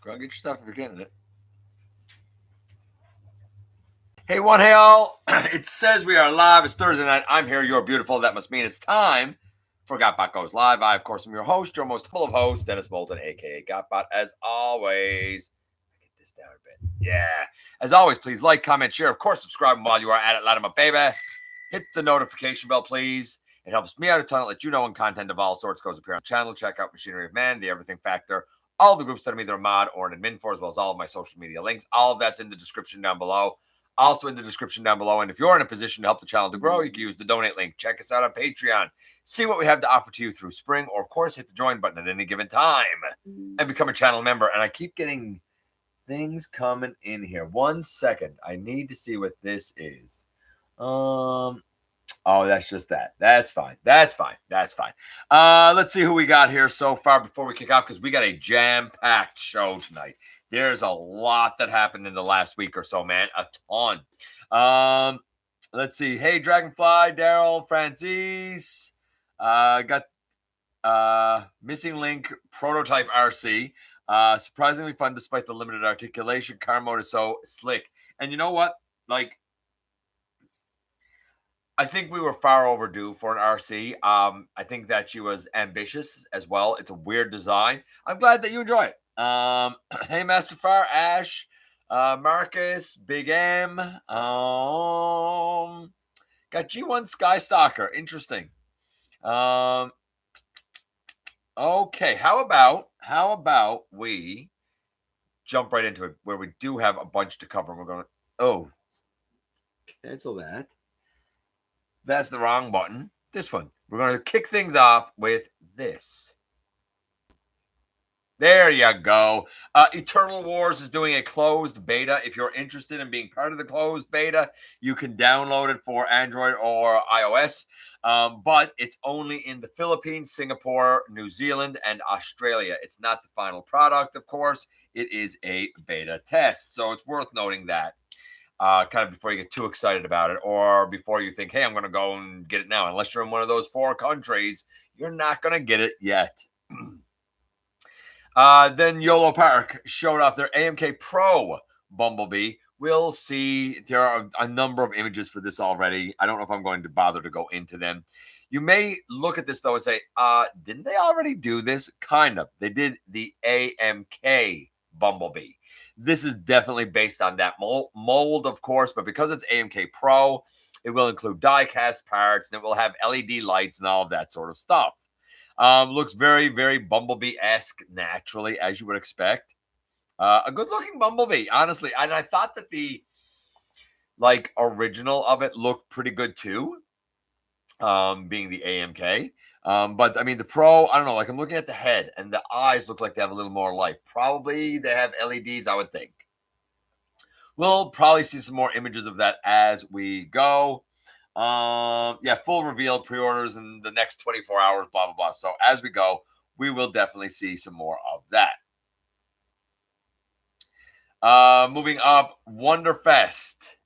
Go get your stuff if you're getting it. Hey, one, hey, all. It says we are live. It's Thursday night. I'm here. You're beautiful. That must mean it's time for GotBot Goes Live. I, of course, am your host, your most humble of hosts, Dennis Moulton, a.k.a. GotBot. As always, get this down a bit. Yeah. As always, please like, comment, share. Of course, subscribe while you are at it. Let them up, baby. Hit the notification bell, please. It helps me out a ton. Let you know when content of all sorts goes up here on the channel. Check out Machinery of Man, The Everything Factor, all the groups that I'm either a mod or an admin for, as well as all of my social media links. All of that's in the description down below. Also in the description down below. And if you're in a position to help the channel to grow, you can use the donate link. Check us out on Patreon. See what we have to offer to you through spring, or of course, hit the join button at any given time and become a channel member. And I keep getting things coming in here. 1 second. I need to see what this is. Oh, that's just that. That's fine. That's fine. That's fine. Let's see who we got here so far before we kick off, because we got a jam-packed show tonight. There's a lot that happened in the last week or so, man. A ton. Let's see. Hey, Dragonfly, Daryl, Francis. Got Missing Link, Prototype RC. Surprisingly fun despite the limited articulation. Car mode is so slick. And you know what? Like, I think we were far overdue for an RC. I think that she was ambitious as well. It's a weird design. I'm glad that you enjoy it. Hey, Master Fire, Ash, Marcus, Big M. Got G1 Skystalker. Interesting. Okay, how about we jump right into it, where we do have a bunch to cover. We're going to cancel that. That's the wrong button. This one. We're going to kick things off with this. There you go. Eternal Wars is doing a closed beta. If you're interested in being part of the closed beta, you can download it for Android or iOS. But it's only in the Philippines, Singapore, New Zealand, and Australia. It's not the final product, of course. It is a beta test. So it's worth noting that. Kind of before you get too excited about it, or before you think, hey, I'm going to go and get it now. Unless you're in one of those 4 countries, you're not going to get it yet. Then YOLOPARK showed off their AMK Pro Bumblebee. We'll see. There are a number of images for this already. I don't know if I'm going to bother to go into them. You may look at this, though, and say, didn't they already do this? Kind of. They did the AMK Bumblebee. This is definitely based on that mold, of course, but because it's AMK Pro, it will include die-cast parts, and it will have LED lights and all of that sort of stuff. Looks very, very Bumblebee-esque, naturally, as you would expect. A good-looking Bumblebee, honestly. And I thought that the, original of it looked pretty good, too, being the AMK. But I mean, the Pro, I don't know, I'm looking at the head and the eyes look like they have a little more life. Probably they have LEDs, I would think. We'll probably see some more images of that as we go. Full reveal, pre-orders in the next 24 hours, blah, blah, blah. So as we go, we will definitely see some more of that. Moving up, Wonderfest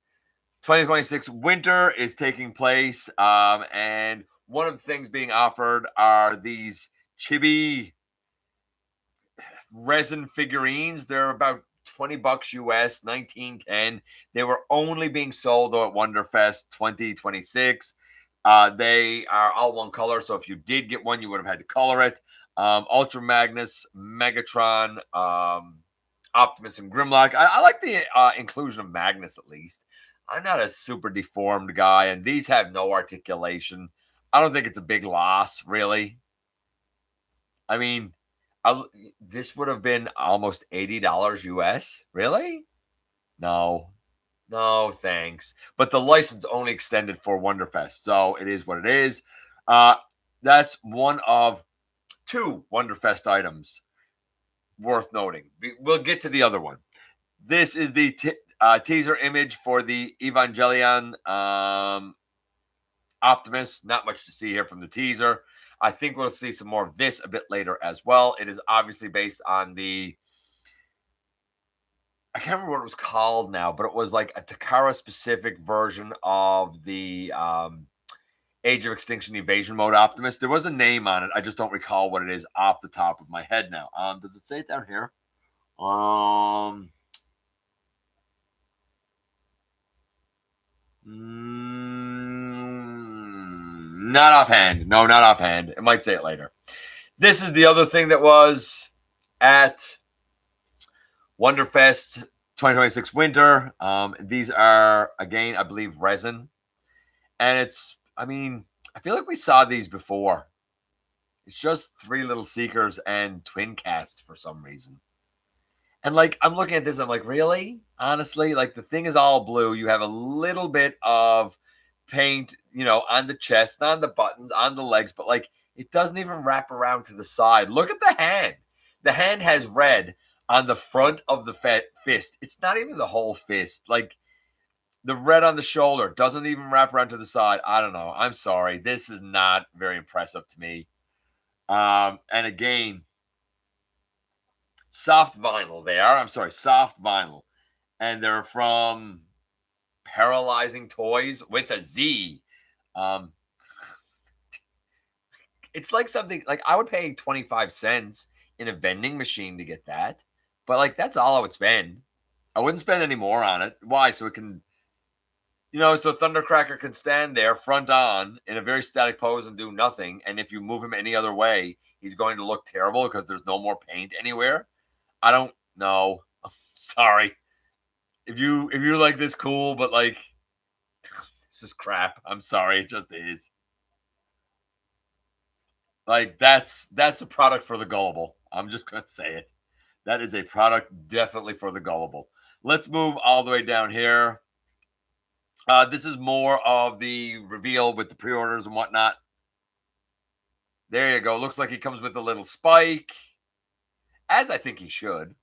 2026 winter is taking place, and one of the things being offered are these chibi resin figurines. They're about $20 US, $19.10. They were only being sold, though, at Wonderfest 2026. They are all one color, so if you did get one, you would have had to color it. Ultra Magnus, Megatron, Optimus, and Grimlock. I like the inclusion of Magnus, at least. I'm not a super deformed guy, and these have no articulation. I don't think it's a big loss, really. I mean, this would have been almost $80 US. Really? No, thanks. But the license only extended for Wonderfest, so it is what it is. That's one of 2 Wonderfest items worth noting. We'll get to the other one. This is the teaser image for the Evangelion Optimus. Not much to see here from the teaser. I think we'll see some more of this a bit later as well. It is obviously based on the, I can't remember what it was called now, but it was like a Takara-specific version of the Age of Extinction Evasion Mode Optimus. There was a name on it. I just don't recall what it is off the top of my head now. Does it say it down here? Um, not offhand. No, not offhand. I might say it later. This is the other thing that was at Wonderfest 2026 Winter. These are, again, I believe, resin. And it's, I mean, I feel like we saw these before. It's just three little seekers and twin casts for some reason. And like, I'm looking at this, I'm like, really? Honestly, like the thing is all blue. You have a little bit of paint, on the chest, not on the buttons, on the legs, but like it doesn't even wrap around to the side. Look at the hand. The hand has red on the front of the fist. It's not even the whole fist. Like the red on the shoulder doesn't even wrap around to the side. I don't know. I'm sorry. This is not very impressive to me. And again, soft vinyl. They are. I'm sorry, soft vinyl, and they're from Paralyzing Toys with a Z. Um, it's like something like I would pay 25 cents in a vending machine to get that, but like that's all I would spend. I wouldn't spend any more on it. Why? So it can, so Thundercracker can stand there front on in a very static pose and do nothing. And if you move him any other way, he's going to look terrible because there's no more paint anywhere. I don't know. Sorry. If you're like this cool, but like this is crap. I'm sorry, it just is. Like that's a product for the gullible. I'm just gonna say it. That is a product definitely for the gullible. Let's move all the way down here. This is more of the reveal with the pre-orders and whatnot. There you go. Looks like he comes with a little spike, as I think he should.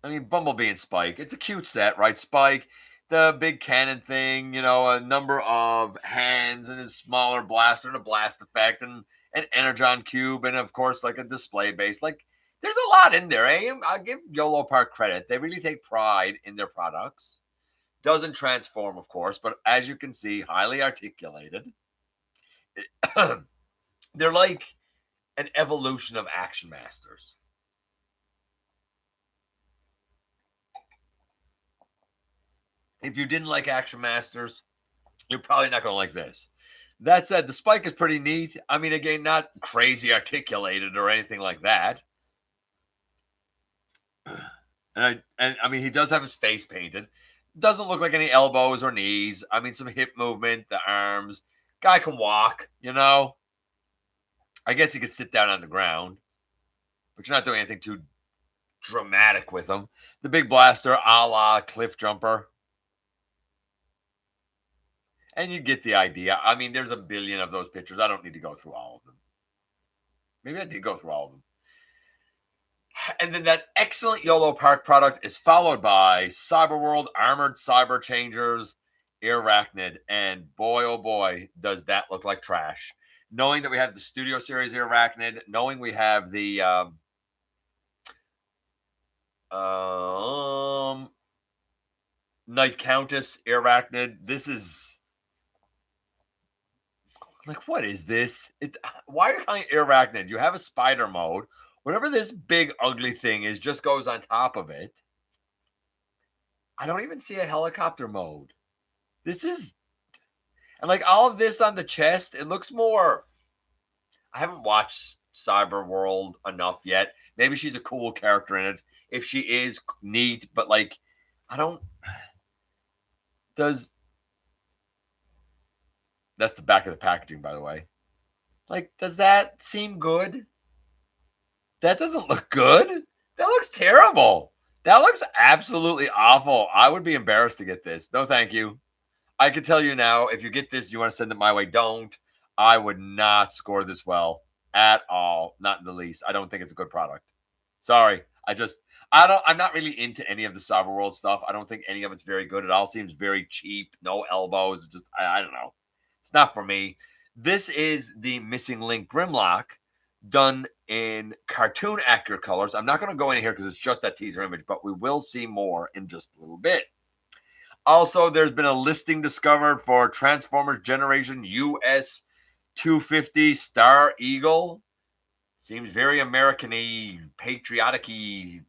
I mean, Bumblebee and Spike. It's a cute set, right? Spike, the big cannon thing, a number of hands and his smaller blaster and a blast effect and an Energon cube and, of course, like a display base. Like, there's a lot in there, eh? I'll give YOLOPARK credit. They really take pride in their products. Doesn't transform, of course, but as you can see, highly articulated. They're like an evolution of Action Masters. If you didn't like Action Masters, you're probably not going to like this. That said, the spike is pretty neat. I mean, again, not crazy articulated or anything like that. And I mean, he does have his face painted. Doesn't look like any elbows or knees. I mean, some hip movement, the arms. Guy can walk, I guess he could sit down on the ground, but you're not doing anything too dramatic with him. The big blaster, a la Cliff Jumper. And you get the idea. I mean, there's a billion of those pictures. I don't need to go through all of them. Maybe I did go through all of them. And then that excellent YOLOPARK product is followed by Cyberworld Armored Cyber Changers Arachnid. And boy, oh boy, does that look like trash. Knowing that we have the Studio Series Arachnid, knowing we have the Night Countess Arachnid, this is like, what is this? Why are you calling it Arachnid? You have a spider mode. Whatever this big ugly thing is just goes on top of it. I don't even see a helicopter mode. This is, and like all of this on the chest, it looks more. I haven't watched Cyber World enough yet. Maybe she's a cool character in it. If she is, neat, but like, I don't. Does that's the back of the packaging, by the way. Like, does that seem good? That doesn't look good. That looks terrible. That looks absolutely awful. I would be embarrassed to get this. No, thank you. I can tell you now, if you get this, you want to send it my way, don't. I would not score this well at all. Not in the least. I don't think it's a good product. Sorry. I'm not really into any of the Cyberworld stuff. I don't think any of it's very good. It all seems very cheap. No elbows. Just, I don't know. It's not for me. This is the Missing Link Grimlock done in cartoon accurate colors. I'm not going to go in here because it's just that teaser image, but we will see more in just a little bit. Also, there's been a listing discovered for Transformers Generation US 250 Star Eagle. Seems very American-y, patriotic-y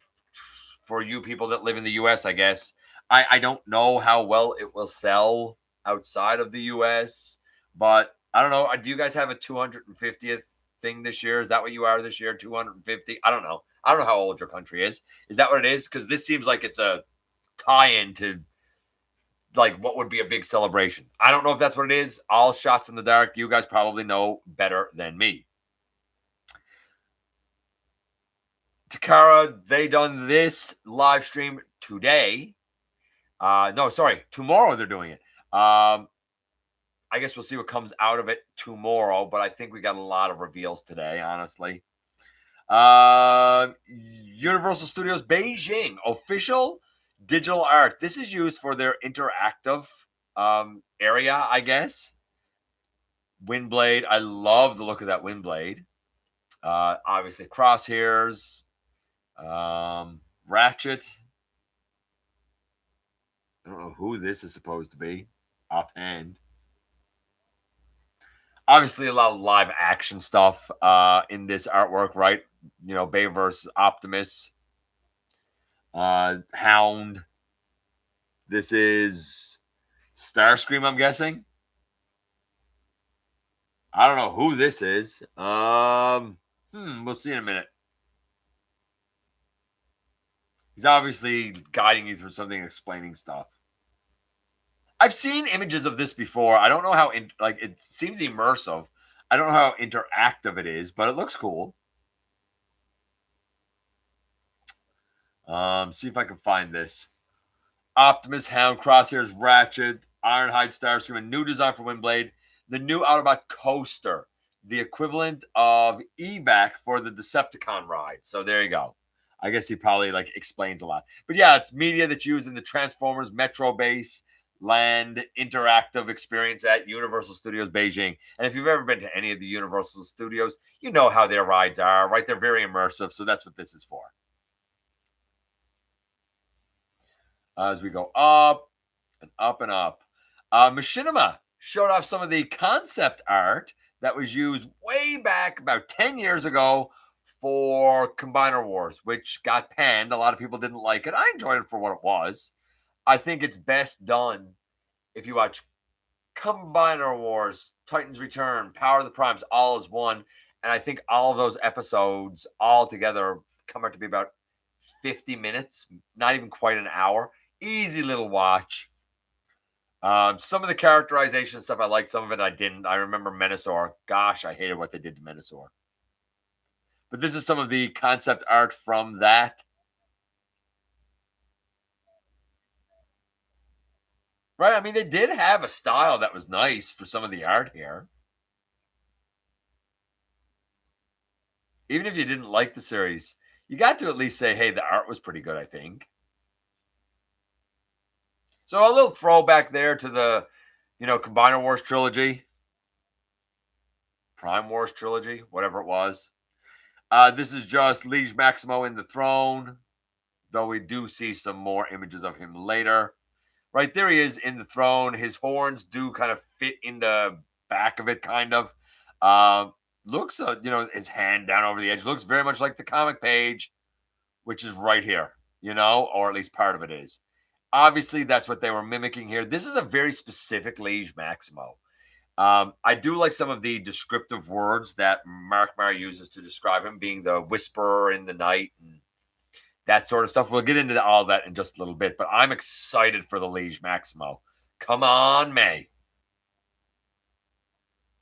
for you people that live in the US, I guess. I don't know how well it will sell outside of the US, but I don't know. Do you guys have a 250th thing this year? Is that what you are this year? 250? I don't know. I don't know how old your country is. Is that what it is? Because this seems like it's a tie-in to like what would be a big celebration. I don't know if that's what it is. All shots in the dark. You guys probably know better than me. Takara, they done this live stream today. No, sorry, tomorrow they're doing it. I guess we'll see what comes out of it tomorrow, but I think we got a lot of reveals today, honestly. Universal Studios Beijing official digital art. This is used for their interactive area, I guess. Windblade. I love the look of that Windblade. Obviously, crosshairs. Ratchet. I don't know who this is supposed to be offhand. Obviously, a lot of live action stuff in this artwork, right? You know, Bay versus Optimus. Hound. This is Starscream, I'm guessing. I don't know who this is. We'll see in a minute. He's obviously guiding you through something, explaining stuff. I've seen images of this before. I don't know how it seems immersive. I don't know how interactive it is, but it looks cool. See if I can find this. Optimus, Hound, Crosshairs, Ratchet, Ironhide, Starscream, a new design for Windblade, the new Autobot coaster, the equivalent of evac for the Decepticon ride. So there you go. I guess he probably like explains a lot. But yeah, it's media that's used in the Transformers Metro Base Land interactive experience at Universal Studios Beijing. And if you've ever been to any of the Universal Studios, you know how their rides are, right? They're very immersive. So that's what this is for. As we go up and up and up. Machinima showed off some of the concept art that was used way back about 10 years ago for Combiner Wars, which got panned. A lot of people didn't like it. I enjoyed it for what it was. I think it's best done if you watch Combiner Wars, Titans Return, Power of the Primes, all as one. And I think all of those episodes all together come out to be about 50 minutes, not even quite an hour. Easy little watch. Some of the characterization stuff I liked, some of it I didn't. I remember Menasor. Gosh, I hated what they did to Menasor. But this is some of the concept art from that. Right? I mean, they did have a style that was nice for some of the art here. Even if you didn't like the series, you got to at least say, hey, the art was pretty good, I think. So a little throwback there to the, Combiner Wars trilogy. Prime Wars trilogy, whatever it was. This is just Liege Maximo in the throne, though we do see some more images of him later. Right there he is in the throne. His horns do kind of fit in the back of it, kind of. Looks, his hand down over the edge. Looks very much like the comic page, which is right here, or at least part of it is. Obviously, that's what they were mimicking here. This is a very specific Liege Maximo. I do like some of the descriptive words that Mark Mayer uses to describe him, being the whisperer in the night and that sort of stuff. We'll get into all that in just a little bit, but I'm excited for the Liege Maximo. Come on, May.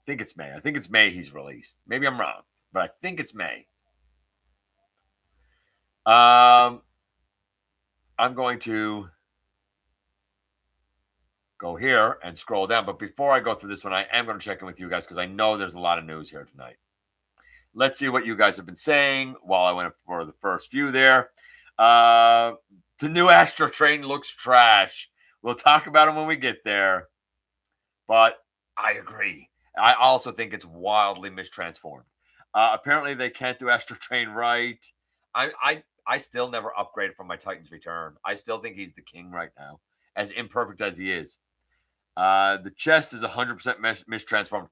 I think it's May. I think it's May he's released. Maybe I'm wrong, but I think it's May. I'm going to go here and scroll down. But before I go through this one, I am going to check in with you guys because I know there's a lot of news here tonight. Let's see what you guys have been saying while I went for the first few there. The new Astro Train looks trash. We'll talk about it when we get there. But I agree. I also think it's wildly mistransformed. Apparently, they can't do Astro Train right. I still never upgraded from my Titans Return. I still think he's the king right now, as imperfect as he is. The chest is 100% mistransformed.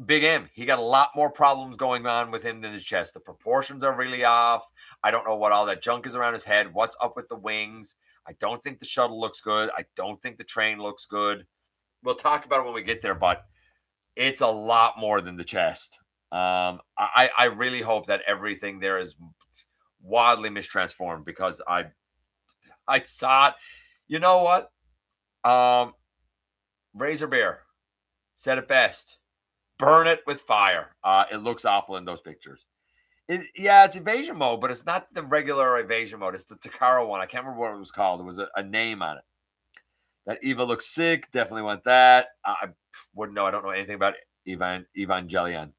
Big M, he got a lot more problems going on with him than his chest. The proportions are really off. I don't know what all that junk is around his head. What's up with the wings? I don't think the shuttle looks good. I don't think the train looks good. We'll talk about it when we get there, but it's a lot more than the chest. I really hope that everything there is wildly mistransformed because I saw it. You know what? Razor Bear said it best. Burn it with fire. It looks awful in those pictures. It's evasion mode, but it's not the regular evasion mode. It's the Takara one. I can't remember what it was called. There was a name on it. That Eva looks sick. Definitely want that. I wouldn't know. I don't know anything about Evangelion.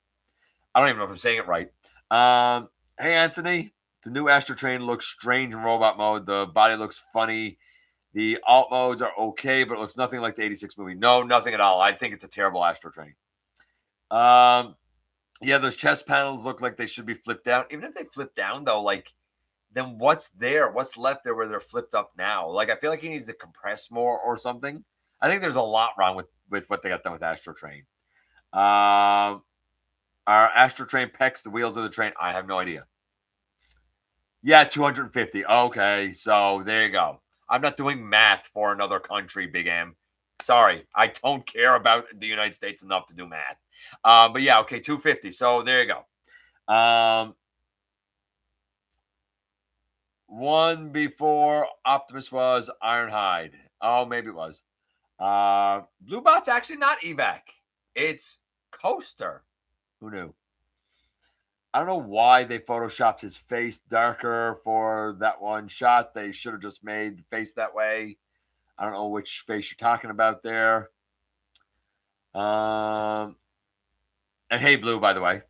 I don't even know if I'm saying it right. Hey, Anthony. The new Astro Train looks strange in robot mode. The body looks funny. The alt modes are okay, but it looks nothing like the 86 movie. No, nothing at all. I think it's a terrible Astro Train. Yeah, those chest panels look like they should be flipped down. Even if they flip down, though, like, then what's there? What's left there where they're flipped up now? Like, I feel like he needs to compress more or something. I think there's a lot wrong with what they got done with Astro Train. Are Astro Train pecs the wheels of the train? I have no idea. Yeah, 250. Okay, so there you go. I'm not doing math for another country, Big M. Sorry, I don't care about the United States enough to do math. But yeah, okay, 250. So there you go. One before Optimus was Ironhide. Oh, maybe it was. Bluebot's actually not evac. It's Coaster. Who knew? I don't know why they photoshopped his face darker for that one shot. They should have just made the face that way. I don't know which face you're talking about there. And hey, Blue, by the way.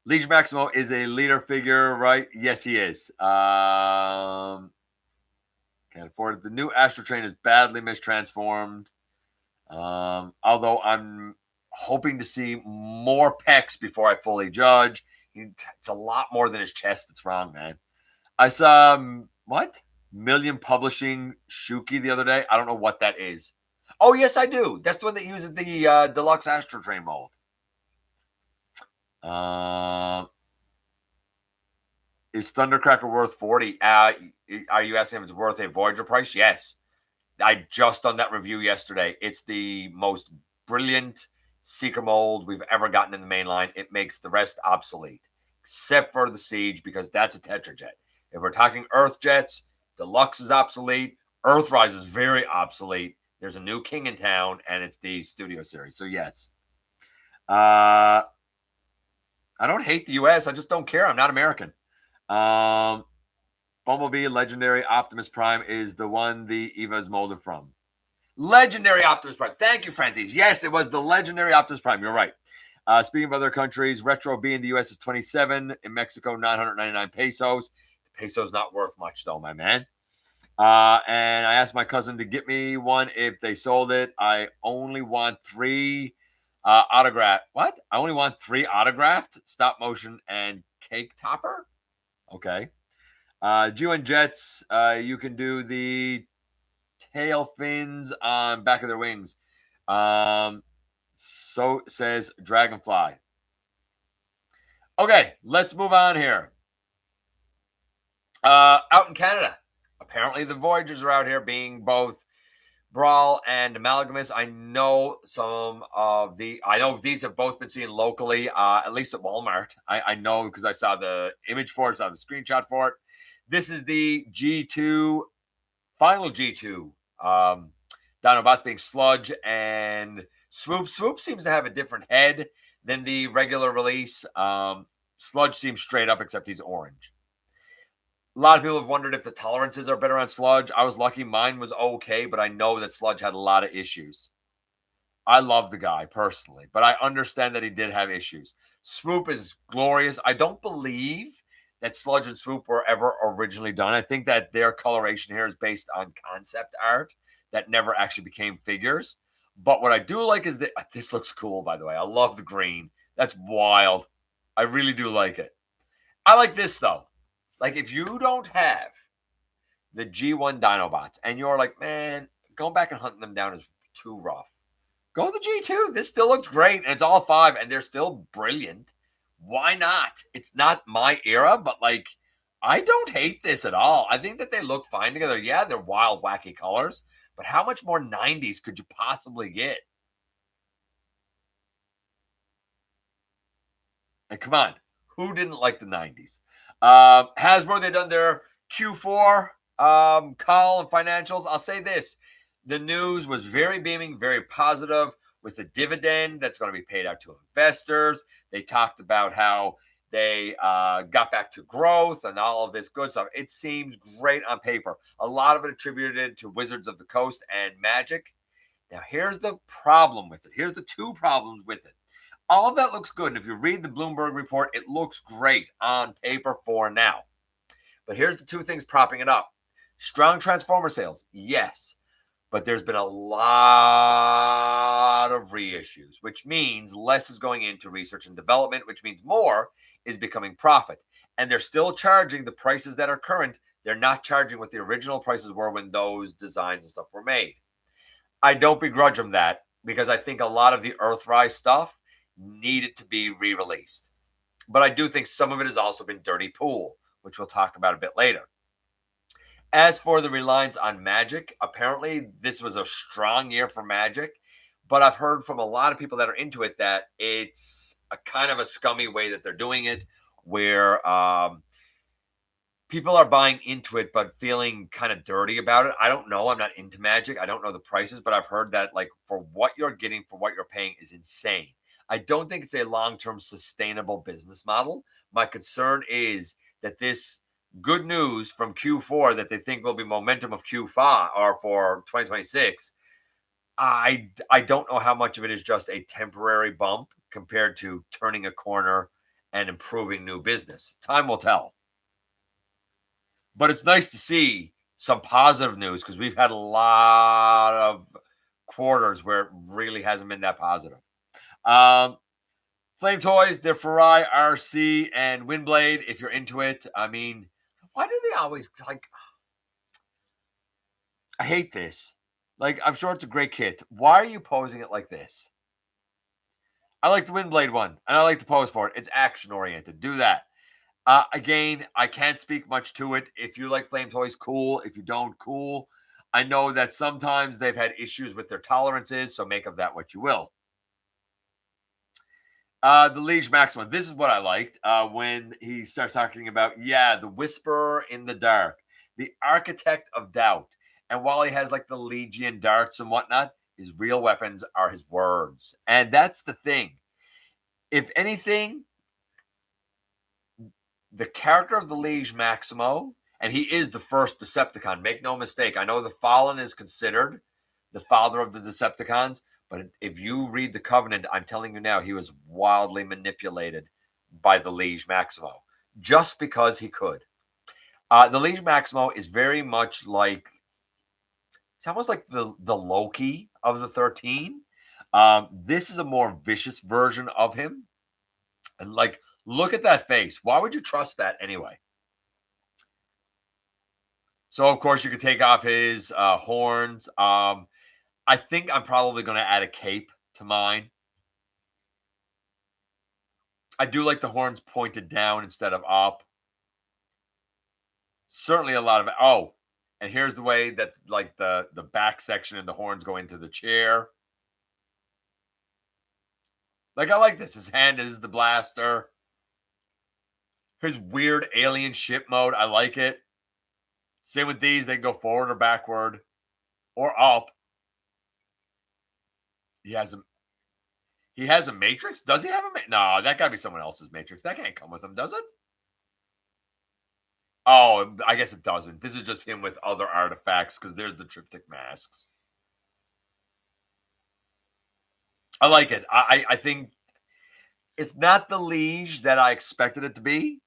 Legion Maximo is a leader figure, right? Yes, he is. Can't afford it. The new Astro Train is badly mistransformed. Although I'm hoping to see more pecs before I fully judge. It's a lot more than his chest that's wrong, man. I saw, what? Million Publishing Shuki the other day. I don't know what that is. Oh, yes, I do. That's the one that uses the deluxe Astro Train mold. Is Thundercracker worth 40? Are you asking if it's worth a Voyager price? Yes. I just done that review yesterday. It's the most brilliant Seeker mold we've ever gotten in the main line. It makes the rest obsolete, except for the Siege, because that's a Tetrajet. If we're talking Earth Jets, Deluxe is obsolete. Earthrise is very obsolete. There's a new king in town, and it's the Studio Series. So, yes. I don't hate the U.S. I just don't care. I'm not American. Bumblebee Legendary Optimus Prime is the one the Eva is molded from. Legendary Optimus Prime. Thank you, Francis. Yes, it was the Legendary Optimus Prime. You're right. Speaking of other countries, Retro B in the U.S. is 27. In Mexico, 999 pesos. The peso's not worth much, though, my man. And I asked my cousin to get me one if they sold it. I only want 3 autographed. What? I only want 3 autographed stop motion and cake topper. Okay. G1 Jets, you can do the tail fins on back of their wings. So says Dragonfly. Okay, let's move on here. Out in Canada, apparently the Voyagers are out here being both Brawl and Amalgamous. I know these have both been seen locally, at least at Walmart. I know because I saw the image for it, saw the screenshot for it. This is the G2, final G2. Dinobots being Sludge and Swoop. Swoop seems to have a different head than the regular release. Sludge seems straight up, except he's orange. A lot of people have wondered if the tolerances are better on Sludge. I was lucky. Mine was okay, but I know that Sludge had a lot of issues. I love the guy personally, but I understand that he did have issues. Swoop is glorious. I don't believe that Sludge and Swoop were ever originally done. I think that their coloration here is based on concept art that never actually became figures. But what I do like is that this looks cool, by the way. I love the green. That's wild. I really do like it. I like this, though. Like, if you don't have the G1 Dinobots and you're like, man, going back and hunting them down is too rough. Go the G2. This still looks great, and it's all 5, and they're still brilliant. Why not? It's not my era, but like, I don't hate this at all. I think that they look fine together. Yeah, they're wild, wacky colors, but how much more 90s could you possibly get? And come on, who didn't like the 90s? Hasbro, they done their Q4 call and financials. I'll say this. The news was very beaming, very positive with the dividend that's going to be paid out to investors. They talked about how they got back to growth and all of this good stuff. It seems great on paper. A lot of it attributed to Wizards of the Coast and Magic. Now, here's the problem with it. Here's the 2 problems with it. All of that looks good. And if you read the Bloomberg report, it looks great on paper for now. But here's the 2 things propping it up. Strong Transformer sales, yes. But there's been a lot of reissues, which means less is going into research and development, which means more is becoming profit. And they're still charging the prices that are current. They're not charging what the original prices were when those designs and stuff were made. I don't begrudge them that because I think a lot of the Earthrise stuff needed to be re-released. But I do think some of it has also been dirty pool, which we'll talk about a bit later. As for the reliance on Magic, apparently this was a strong year for Magic, but I've heard from a lot of people that are into it that it's a kind of a scummy way that they're doing it, where people are buying into it but feeling kind of dirty about it. I don't know. I'm not into Magic. I don't know the prices, but I've heard that like for what you're getting for what you're paying is insane. I don't think it's a long-term sustainable business model. My concern is that this good news from Q4 that they think will be momentum of Q5 or for 2026, I don't know how much of it is just a temporary bump compared to turning a corner and improving new business. Time will tell. But it's nice to see some positive news because we've had a lot of quarters where it really hasn't been that positive. Flame Toys, they're Farai, RC, and Windblade. If you're into it, I mean, why do they always like? I hate this. Like, I'm sure it's a great kit. Why are you posing it like this? I like the Windblade one, and I like the pose for it. It's action oriented. Do that. Again, I can't speak much to it. If you like Flame Toys, cool. If you don't, cool. I know that sometimes they've had issues with their tolerances, so make of that what you will. The Liege Maximum. This is what I liked when he starts talking about, the Whisperer in the Dark, the Architect of Doubt. And while he has like the Legion darts and whatnot, his real weapons are his words. And that's the thing. If anything, the character of the Liege Maximo, and he is the first Decepticon, make no mistake. I know the Fallen is considered the father of the Decepticons, but if you read the Covenant, I'm telling you now, he was wildly manipulated by the Liege Maximo just because he could. The Liege Maximo is very much like, it's almost like the Loki of the 13. This is a more vicious version of him. And like, look at that face. Why would you trust that anyway? So, of course, you could take off his horns. I think I'm probably going to add a cape to mine. I do like the horns pointed down instead of up. Certainly a lot of it. Oh, and here's the way that like the back section and the horns go into the chair. Like, I like this. His hand is the blaster. His weird alien ship mode. I like it. Same with these. They can go forward or backward or up. He has a matrix. Does he have a matrix? No, that gotta be someone else's matrix. That can't come with him, does it? Oh, I guess it doesn't. This is just him with other artifacts because there's the triptych masks. I like it. I think it's not the Liege that I expected it to be,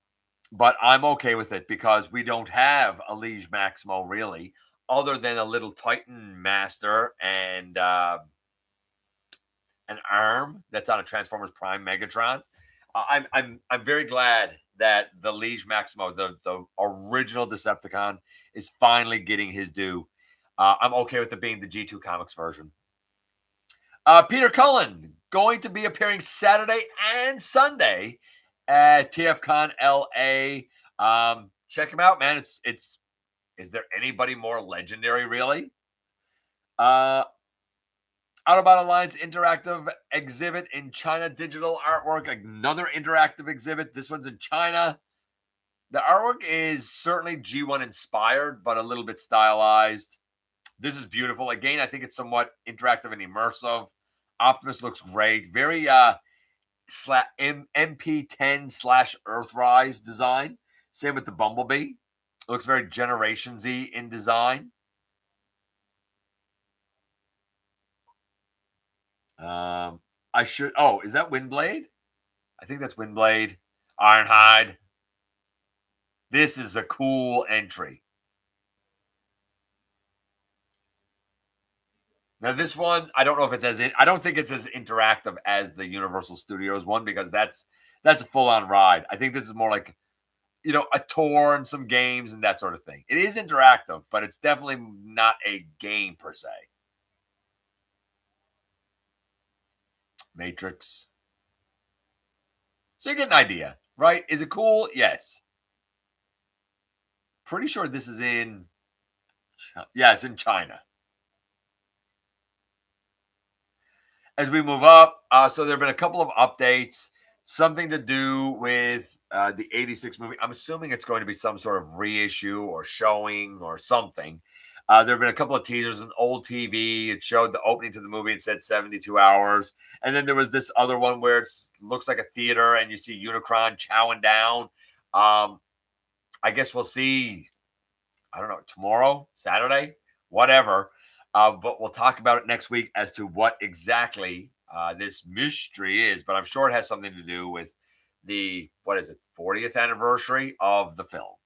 but I'm okay with it because we don't have a Liege Maximo really, other than a little Titan Master and an arm that's on a Transformers Prime Megatron. I'm very glad that the Liege Maximo, the original Decepticon, is finally getting his due. I'm okay with it being the G2 Comics version. Peter Cullen going to be appearing Saturday and Sunday at TFCon LA. Check him out, man. It's. Is there anybody more legendary, really? Uh, Autobot Alliance interactive exhibit in China, digital artwork, another interactive exhibit. This one's in China. The artwork is certainly G1 inspired, but a little bit stylized. This is beautiful. Again, I think it's somewhat interactive and immersive. Optimus looks great. Very MP10 slash Earthrise design. Same with the Bumblebee. It looks very Generation Z in design. I should. Oh, is that Windblade? I think that's Windblade. Ironhide. This is a cool entry. Now, this one, I don't know if it's I don't think it's as interactive as the Universal Studios one because that's a full on ride. I think this is more like a tour and some games and that sort of thing. It is interactive, but it's definitely not a game per se. Matrix. So you get an idea, right? Is it cool? Yes. Pretty sure this is in. Yeah, it's in China. As we move up, so there have been a couple of updates. Something to do with the 86 movie. I'm assuming it's going to be some sort of reissue or showing or something. There have been a couple of teasers, an old TV. It showed the opening to the movie. It said 72 hours. And then there was this other one where it looks like a theater and you see Unicron chowing down. I guess we'll see, I don't know, tomorrow, Saturday, whatever. But we'll talk about it next week as to what exactly this mystery is. But I'm sure it has something to do with the, 40th anniversary of the film.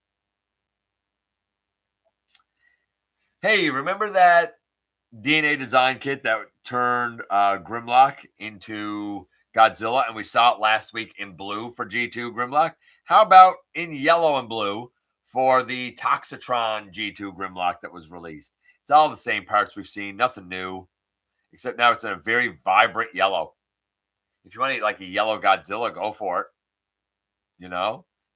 Hey, remember that DNA design kit that turned Grimlock into Godzilla? And we saw it last week in blue for G2 Grimlock. How about in yellow and blue for the Toxitron G2 Grimlock that was released? It's all the same parts we've seen, nothing new, except now it's in a very vibrant yellow. If you want to eat like a yellow Godzilla, go for it.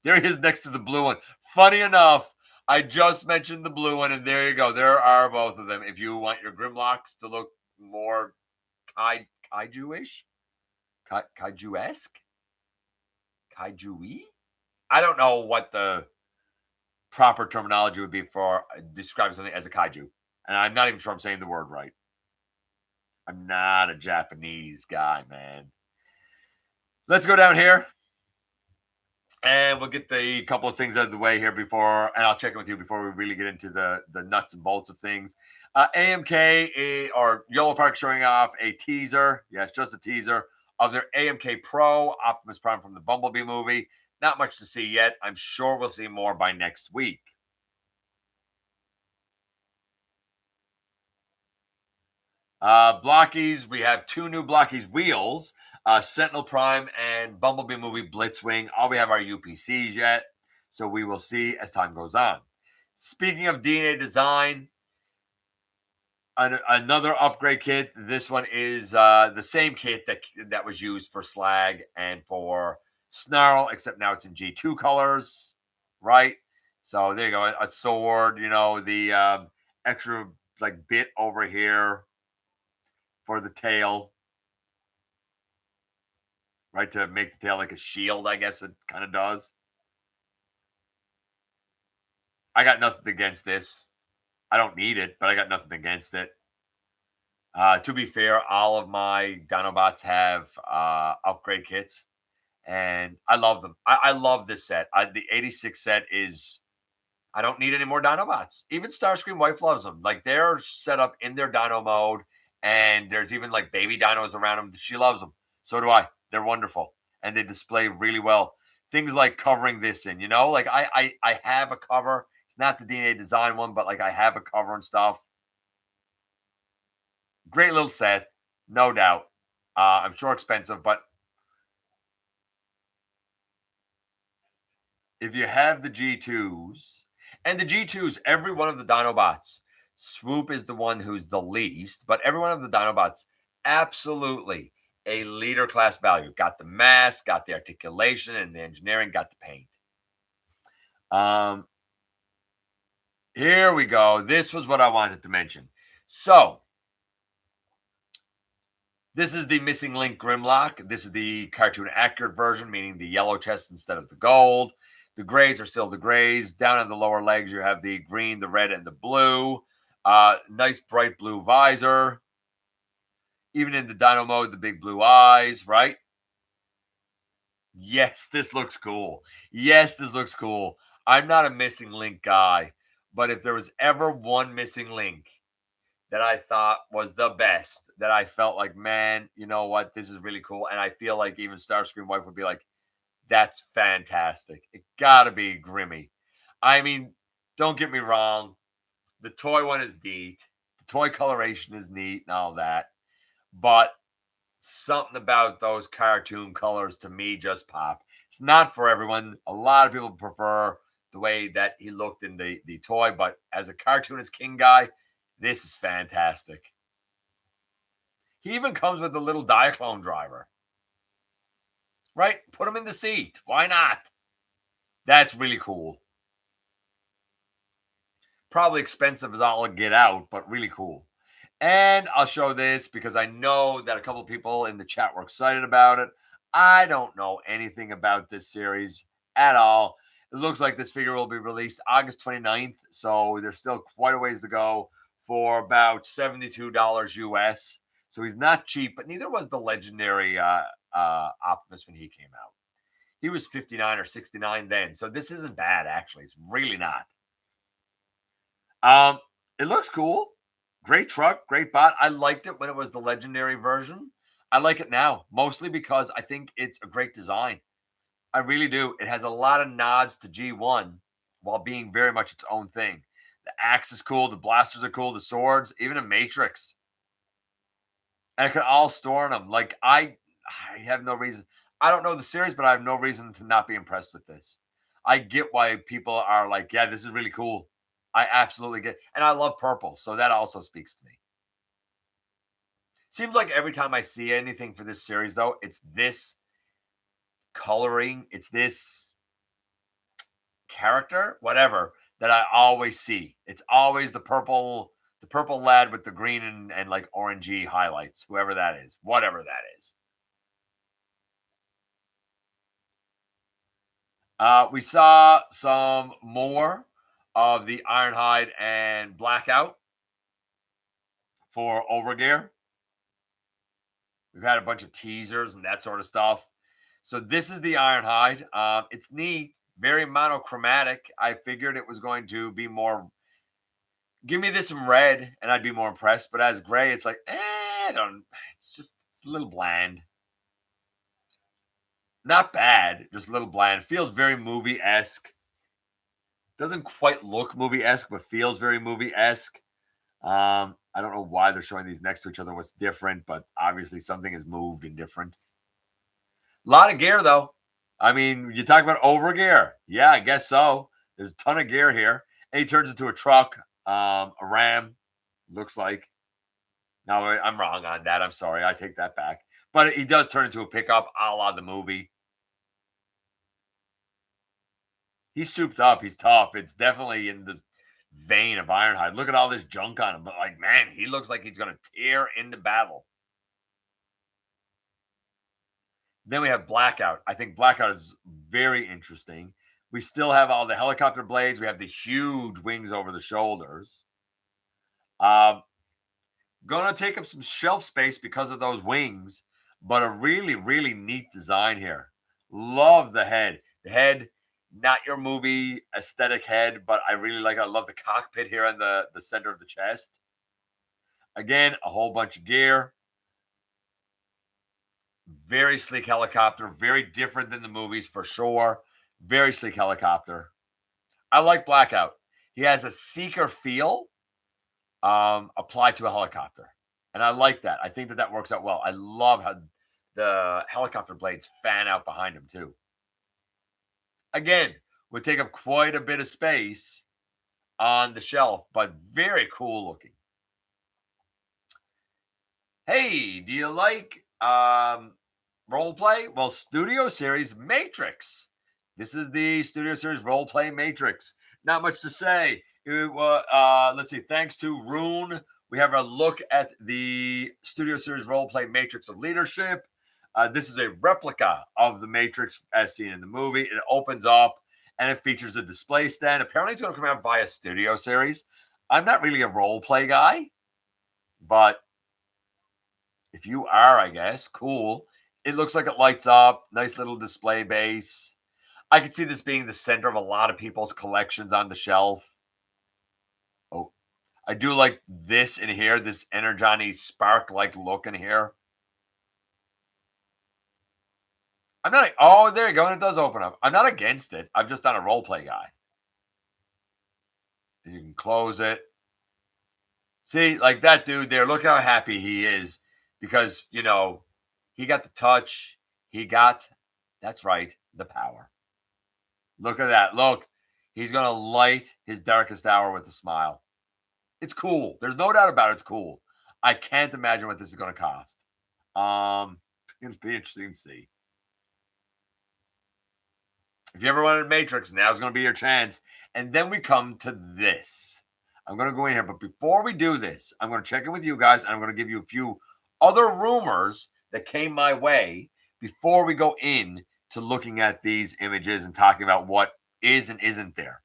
There he is next to the blue one. Funny enough, I just mentioned the blue one, and there you go. There are both of them. If you want your Grimlocks to look more kaiju-ish, kaiju-esque, kaiju-y. I don't know what the proper terminology would be for describing something as a kaiju. And I'm not even sure I'm saying the word right. I'm not a Japanese guy, man. Let's go down here. And we'll get the couple of things out of the way here before, and I'll check in with you before we really get into the nuts and bolts of things. AMK or YOLOPARK showing off a teaser. Yes, just a teaser of their AMK Pro Optimus Prime from the Bumblebee movie. Not much to see yet. I'm sure we'll see more by next week. Blockies, we have two new Blockies wheels, Sentinel Prime and Bumblebee movie Blitzwing. All we have are UPCs yet, so we will see as time goes on. Speaking of DNA design, another upgrade kit. This one is the same kit that was used for Slag and for Snarl, except now it's in G2 colors, right? So there you go, a sword, the extra bit over here for the tail, right? To make the tail like a shield, I guess it kind of does. I got nothing against this. I don't need it, but I got nothing against it. To be fair, all of my Dinobots have upgrade kits, and I love them. I love this set. The 86 set is, I don't need any more Dinobots. Even Starscream Wife loves them. Like, they're set up in their Dino mode, and there's even like baby dinos around them. She loves them. So do I. They're wonderful, and they display really well. Things like covering this in, like I have a cover. It's not the DNA design one, but like I have a cover and stuff. Great little set, no doubt. I'm sure expensive, but if you have the G2s, and the G2s, every one of the Dinobots, Swoop is the one who's the least, but every one of the Dinobots Absolutely a leader class value. Got the mask, got the articulation and the engineering, got the paint. Um, Here we go. This was what I wanted to mention. So, this is the missing link Grimlock. This is the cartoon accurate version, meaning the yellow chest instead of the gold. The grays are still the grays. Down on the lower legs, you have the green, the red, and the blue. Nice bright blue visor. Even in the dino mode, the big blue eyes, right? Yes, this looks cool. Yes, this looks cool. I'm not a missing link guy, but if there was ever one missing link that I thought was the best, that I felt like, man, you know what? This is really cool. And I feel like even Starscream Wife would be like, that's fantastic. It gotta be Grimmy. I mean, don't get me wrong. The toy one is neat. The toy coloration is neat and all that. But something about those cartoon colors to me just pop. It's not for everyone. A lot of people prefer the way that he looked in the toy, but as a cartoonist king guy, this is fantastic. He even comes with a little Diaclone driver, right? Put him in the seat. Why not? That's really cool. Probably expensive as all get out, but really cool. And I'll show this because I know that a couple of people in the chat were excited about it. I don't know anything about this series at all. It looks like this figure will be released August 29th, so there's still quite a ways to go for about $72 US. So he's not cheap, but neither was the legendary Optimus when he came out. He was 59 or 69 then, so this isn't bad actually. It's really not. Um, it looks cool. Great truck, great bot. I liked it when it was the legendary version. I like it now, mostly because I think it's a great design. I really do. It has a lot of nods to G1 while being very much its own thing. The axe is cool, the blasters are cool, the swords, even a matrix. And I can all store in them. Like I have no reason. I don't know the series, but I have no reason to not be impressed with this. I get why people are like, yeah, this is really cool. I absolutely get, and I love purple, so that also speaks to me. Seems like every time I see anything for this series, though, it's this coloring, it's this character, whatever, that I always see. It's always the purple lad with the green and like orangey highlights, whoever that is, whatever that is. We saw some more of the Ironhide and Blackout for Overgear. We've had a bunch of teasers and that sort of stuff. So this is the Ironhide. It's neat, very monochromatic. I figured it was going to be more. Give me this in red, and I'd be more impressed. But as gray, it's like, I don't. It's a little bland. Not bad, just a little bland. Feels very movie esque. Doesn't quite look movie esque, but feels very movie esque. I don't know why they're showing these next to each other. What's different, but obviously something is moved and different. A lot of gear though. I mean, you talk about over gear. Yeah, I guess so. There's a ton of gear here. And he turns into a truck, a ram, looks like. No, I'm wrong on that. I'm sorry. I take that back. But he does turn into a pickup a la the movie. He's souped up. He's tough. It's definitely in the vein of Ironhide. Look at all this junk on him. But like, man, he looks like he's going to tear into battle. Then we have Blackout. I think Blackout is very interesting. We still have all the helicopter blades. We have the huge wings over the shoulders. Gonna take up some shelf space because of those wings, but a really, really neat design here. Love the head. The head, not your movie aesthetic head, but I really like it. I love the cockpit here on the center of the chest. Again, a whole bunch of gear. Very sleek helicopter, very different than the movies for sure. Very sleek helicopter. I like Blackout. He has a seeker feel applied to a helicopter. And I like that. I think that that works out well. I love how the helicopter blades fan out behind him too. Again, would take up quite a bit of space on the shelf, but very cool looking. Hey, do you like role play? Well, Studio Series Matrix. This is the Studio Series role play Matrix. Not much to say. Let's see. Thanks to Rune, we have a look at the Studio Series role play Matrix of Leadership. This is a replica of the Matrix as seen in the movie. It opens up and it features a display stand. Apparently, it's going to come out via Studio Series. I'm not really a role play guy, but if you are, I guess, cool. It looks like it lights up. Nice little display base. I could see this being the center of a lot of people's collections on the shelf. Oh, I do like this in here, this Energon spark-like look in here. I'm not, oh, there you go. And it does open up. I'm not against it. I'm just not a role play guy. And you can close it. See, like that dude there, look how happy he is because, he got the touch. He got, that's right, the power. Look at that. Look, he's going to light his darkest hour with a smile. It's cool. There's no doubt about it. It's cool. I can't imagine what this is going to cost. It'll be interesting to see. If you ever wanted Matrix, now's going to be your chance. And then we come to this. I'm going to go in here. But before we do this, I'm going to check in with you guys. And I'm going to give you a few other rumors that came my way before we go in to looking at these images and talking about what is and isn't there.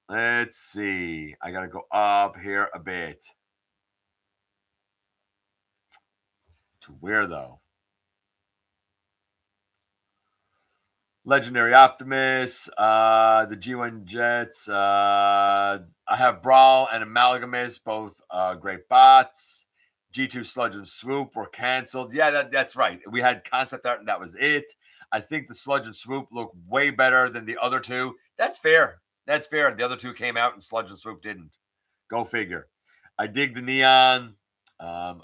Let's see. I got to go up here a bit. To where, though? Legendary Optimus, the G1 Jets. I have Brawl and Amalgamus, both great bots. G2 Sludge and Swoop were canceled. Yeah, that's right. We had concept art and that was it. I think the Sludge and Swoop look way better than the other two. That's fair. That's fair. The other two came out and Sludge and Swoop didn't. Go figure. I dig the neon. But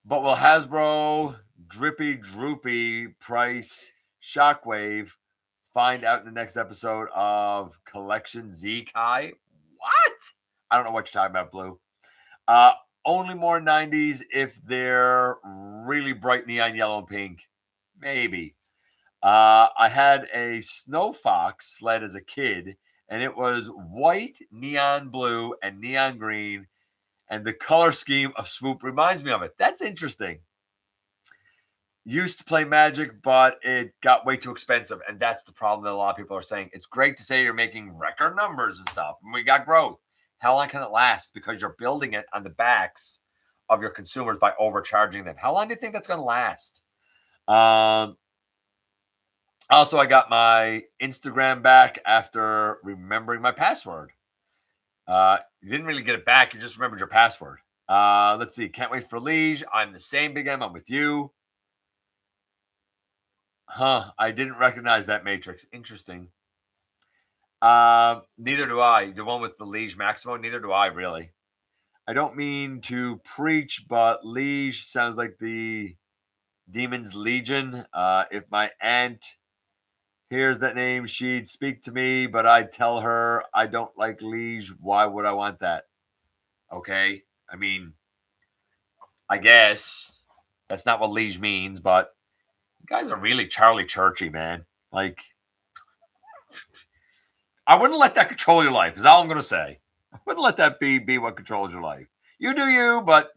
will Hasbro Drippy Droopy Price Shockwave find out in the next episode of Collection Z Kai? What? I don't know what you're talking about, Blue. Only more 90s if they're really bright neon yellow and pink. Maybe. I had a Snow Fox sled as a kid, and it was white, neon blue, and neon green. And the color scheme of Swoop reminds me of it. That's interesting. Used to play Magic, but it got way too expensive. And that's the problem that a lot of people are saying. It's great to say you're making record numbers and stuff. And we got growth. How long can it last? Because you're building it on the backs of your consumers by overcharging them. How long do you think that's going to last? Also, I got my Instagram back after remembering my password. You didn't really get it back. You just remembered your password. Let's see. Can't wait for Liege. I'm the same, Big M. I'm with you. Huh. I didn't recognize that Matrix. Interesting. Neither do I. The one with the Liege Maximo, neither do I, really. I don't mean to preach, but Liege sounds like the Demon's Legion. If my aunt hears that name, she'd speak to me, but I'd tell her I don't like Liege. Why would I want that? Okay. I mean, I guess that's not what Liege means, but you guys are really Charlie Churchy, man. Like, I wouldn't let that control your life, is all I'm going to say. I wouldn't let that be what controls your life. You do you, but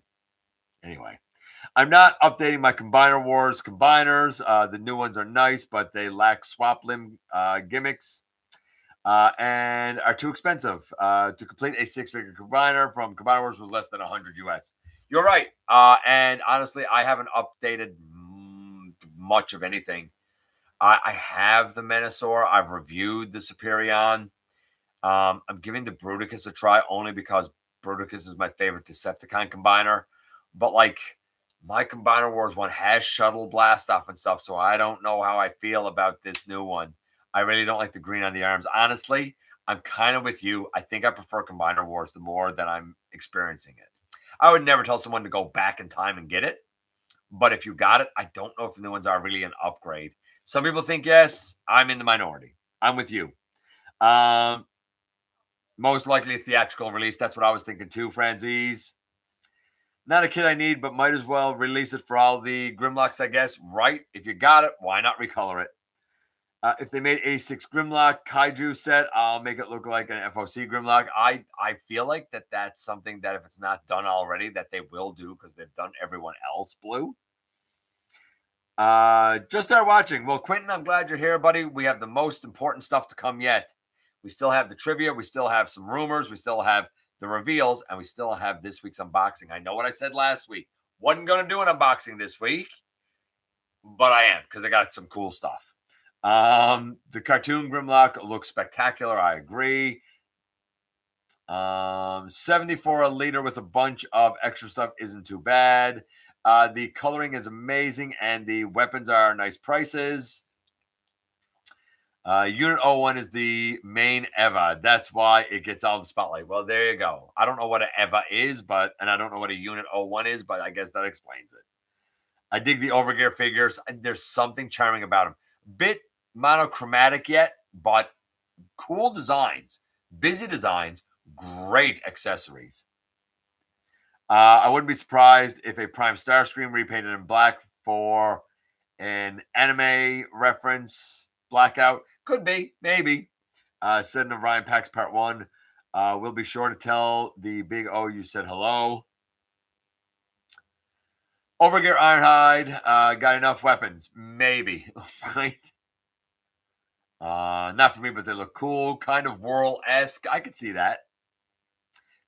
anyway. I'm not updating my Combiner Wars combiners. The new ones are nice, but they lack swap limb gimmicks and are too expensive. To complete a six-figure combiner from Combiner Wars was less than 100 US. You're right. And honestly, I haven't updated much of anything. I have the Menasor. I've reviewed the Superion. I'm giving the Bruticus a try only because Bruticus is my favorite Decepticon combiner. But like, my Combiner Wars one has Shuttle Blast off and stuff, so I don't know how I feel about this new one. I really don't like the green on the arms. Honestly, I'm kind of with you. I think I prefer Combiner Wars the more that I'm experiencing it. I would never tell someone to go back in time and get it. But if you got it, I don't know if the new ones are really an upgrade. Some people think yes. I'm in the minority. I'm with you. Most likely a theatrical release. That's what I was thinking too, Franzese. Not a kit I need, but might as well release it for all the Grimlocks, I guess. Right? If you got it, why not recolor it? If they made 86 Grimlock Kaiju set, I'll make it look like an FOC Grimlock. I feel like that's something that if it's not done already, that they will do because they've done everyone else blue. Just start watching. Well, Quentin, I'm glad you're here, buddy. We have the most important stuff to come yet. We still have the trivia. We still have some rumors. We still have the reveals, and we still have this week's unboxing. I know what I said last week. Wasn't going to do an unboxing this week, but I am because I got some cool stuff. The cartoon Grimlock looks spectacular. I agree. 74 a liter with a bunch of extra stuff isn't too bad. The coloring is amazing, and the weapons are nice prices. Unit 01 is the main Eva. That's why it gets all the spotlight. Well, there you go. I don't know what an Eva is, and I don't know what a Unit 01 is, but I guess that explains it. I dig the Overgear figures. There's something charming about them. Bit monochromatic yet, but cool designs. Busy designs. Great accessories. I wouldn't be surprised if a Prime Starscream repainted in black for an anime reference blackout. Could be, maybe. Said in Orion Packs Part 1. We'll be sure to tell the Big O you said hello. Overgear Ironhide. Got enough weapons? Maybe. Right? Not for me, but they look cool. Kind of Whirl-esque. I could see that.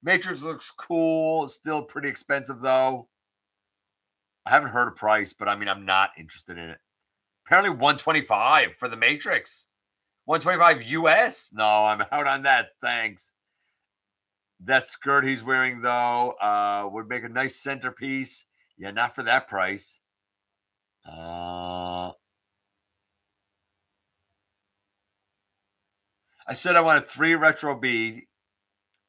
Matrix looks cool. Still pretty expensive, though. I haven't heard a price, but I mean, I'm not interested in it. Apparently $125 for the Matrix. $125 US. No, I'm out on that. Thanks. That skirt he's wearing, though, would make a nice centerpiece. Yeah, not for that price. I said I wanted 3 Retro B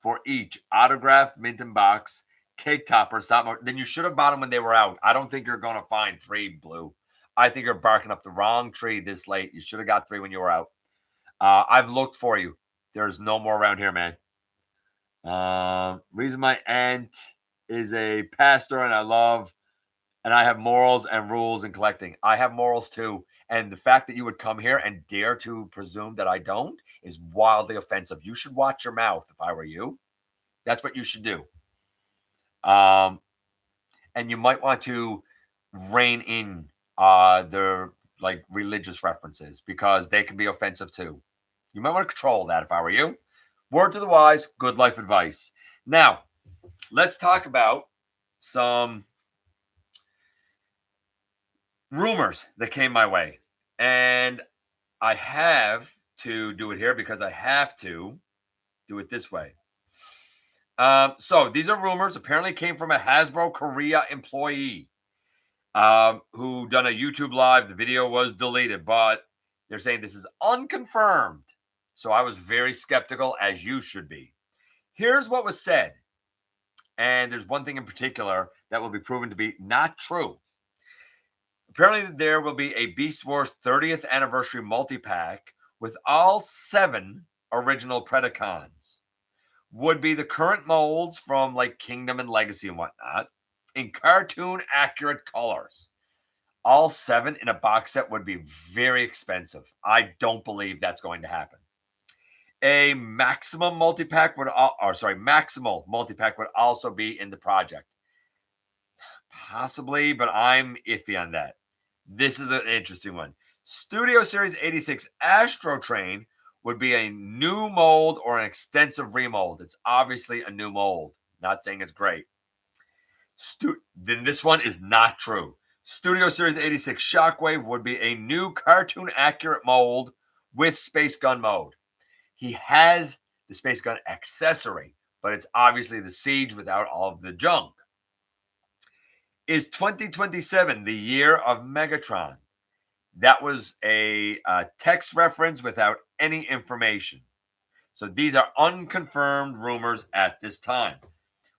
for each autographed mint and box, cake topper, stop motion. Then you should have bought them when they were out. I don't think you're going to find 3 blue. I think you're barking up the wrong tree this late. You should have got 3 when you were out. I've looked for you. There's no more around here, man. Reason my aunt is a pastor and I have morals and rules in collecting. I have morals too. And the fact that you would come here and dare to presume that I don't is wildly offensive. You should watch your mouth if I were you. That's what you should do. And you might want to rein in their like religious references because they can be offensive too. You might want to control that if I were you. Word to the wise, good life advice. Now, let's talk about some rumors that came my way. And I have to do it here because I have to do it this way. So these are rumors. Apparently came from a Hasbro Korea employee who done a YouTube live. The video was deleted, but they're saying this is unconfirmed. So I was very skeptical, as you should be. Here's what was said. And there's one thing in particular that will be proven to be not true. Apparently, there will be a Beast Wars 30th anniversary multi-pack with all 7 original Predacons. Would be the current molds from like Kingdom and Legacy and whatnot in cartoon accurate colors. All 7 in a box set would be very expensive. I don't believe that's going to happen. A maximum multi-pack maximal multi-pack would also be in the project. Possibly, but I'm iffy on that. This is an interesting one. Studio Series 86 Astro Train would be a new mold or an extensive remold. It's obviously a new mold. Not saying it's great. Then this one is not true. Studio Series 86 Shockwave would be a new cartoon accurate mold with Space Gun mode. He has the Space Gun accessory, but it's obviously the Siege without all of the junk. Is 2027 the year of Megatron? That was a text reference without any information. So these are unconfirmed rumors at this time.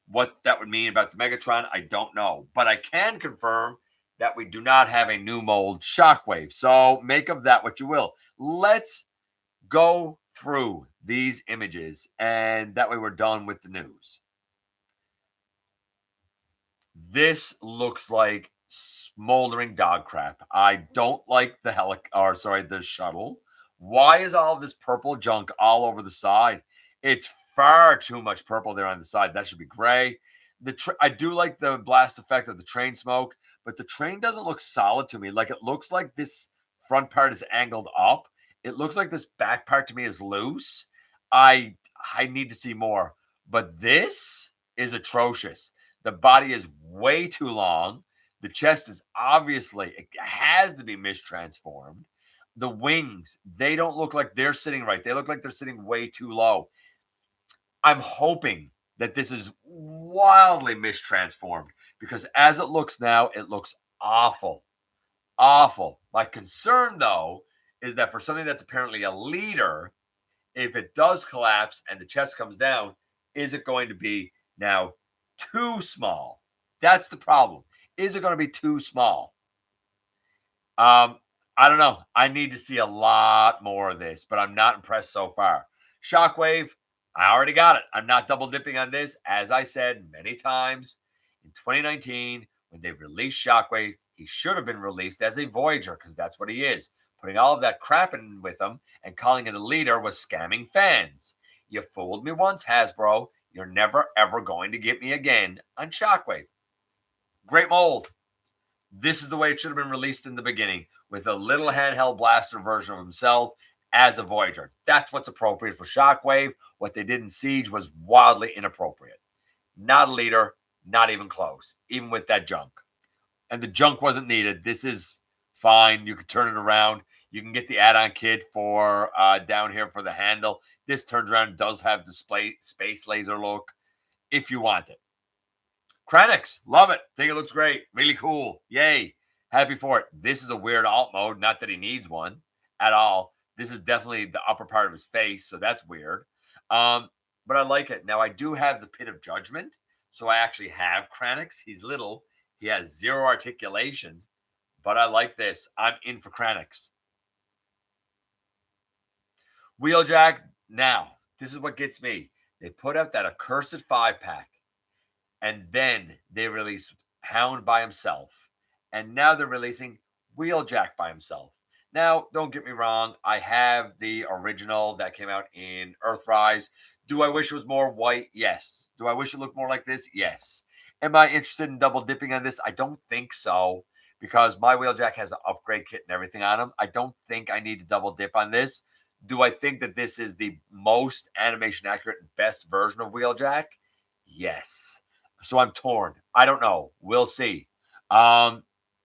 What that would mean about the Megatron, I don't know. But I can confirm that we do not have a new mold Shockwave. So make of that what you will. Let's go through these images, and that way we're done with the news. This looks like smoldering dog crap. I don't like the shuttle. Why is all of this purple junk all over the side? It's far too much purple there on the side. That should be gray. I do like the blast effect of the train smoke, but the train doesn't look solid to me. Like, it looks like this front part is angled up. It looks like this back part to me is loose. I need to see more, but this is atrocious. The body is way too long. The chest is obviously, it has to be mistransformed. The wings, they don't look like they're sitting right. They look like they're sitting way too low. I'm hoping that this is wildly mistransformed, because as it looks now, it looks awful. Awful. My concern, though, is that for something that's apparently a leader, if it does collapse and the chest comes down, is it going to be now too small? That's the problem. Is it going to be too small? I don't know. I need to see a lot more of this, but I'm not impressed so far. Shockwave, I already got it. I'm not double dipping on this. As I said many times, in 2019, when they released Shockwave, he should have been released as a Voyager, because that's what he is. Putting all of that crap in with him and calling it a leader was scamming fans. You fooled me once, Hasbro. You're never, ever going to get me again on Shockwave. Great mold. This is the way it should have been released in the beginning, with a little handheld blaster version of himself as a Voyager. That's what's appropriate for Shockwave. What they did in Siege was wildly inappropriate. Not a leader, not even close, even with that junk. And the junk wasn't needed. This is fine. You can turn it around. You can get the add-on kit for down here for the handle. This turns around and does have the space laser look if you want it. Krennic, love it. Think it looks great. Really cool. Yay. Happy for it. This is a weird alt mode. Not that he needs one at all. This is definitely the upper part of his face, so that's weird. But I like it. Now, I do have the Pit of Judgment, so I actually have Krennic. He's little. He has zero articulation, but I like this. I'm in for Krennic. Wheeljack, now, this is what gets me. They put out that accursed 5-pack, and then they released Hound by himself. And now they're releasing Wheeljack by himself. Now, don't get me wrong. I have the original that came out in Earthrise. Do I wish it was more white? Yes. Do I wish it looked more like this? Yes. Am I interested in double dipping on this? I don't think so, because my Wheeljack has an upgrade kit and everything on him. I don't think I need to double dip on this. Do I think that this is the most animation accurate and best version of Wheeljack? Yes. So I'm torn. I don't know. We'll see.